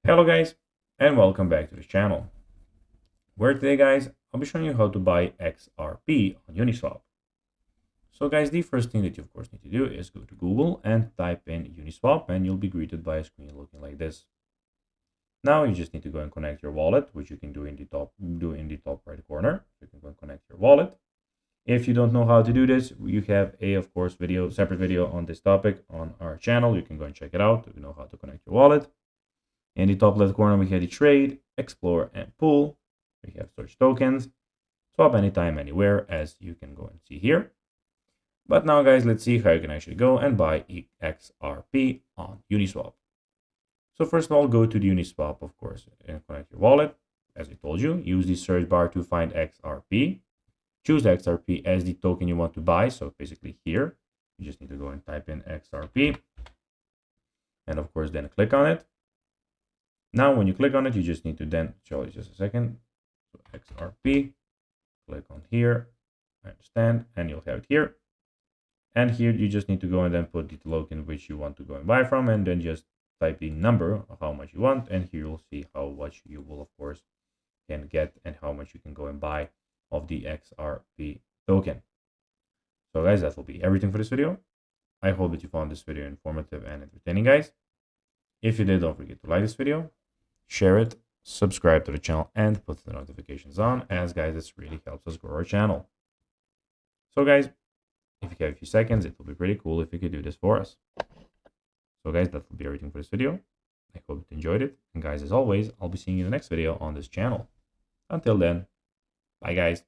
Hello guys, and welcome back to the channel, where today guys, I'll be showing you how to buy XRP on Uniswap. So guys, the first thing that you of course need to do is go to Google and type in Uniswap, and you'll be greeted by a screen looking like this. Now you just need to go and connect your wallet, which you can do in the top right corner. You can go and connect your wallet. If you don't know how to do this, you have of course separate video on this topic on our channel. You can go and check it out to know how to connect your wallet. In the top left corner, we have the trade, explore, and pool. We have search tokens, swap anytime, anywhere, as you can go and see here. But now, guys, let's see how you can actually go and buy XRP on Uniswap. So first of all, go to the Uniswap, of course, and connect your wallet. As I told you, use the search bar to find XRP. Choose XRP as the token you want to buy. So basically here, you just need to go and type in XRP. And of course, then click on it. Now, when you click on it, you just need to then show it just a second. So XRP, click on here, I understand, and you'll have it here. And here you just need to go and then put the token which you want to go and buy from, and then just type the number of how much you want. And here you'll see how much you will, of course, can get and how much you can go and buy of the XRP token. So guys, that will be everything for this video. I hope that you found this video informative and entertaining, guys. If you did, don't forget to like this video, share it, subscribe to the channel, and put the notifications on, as guys, this really helps us grow our channel. So guys, if you have a few seconds, it will be pretty cool if you could do this for us. So guys, that will be everything for this video. I hope you enjoyed it. And guys, as always, I'll be seeing you in the next video on this channel. Until then, bye guys.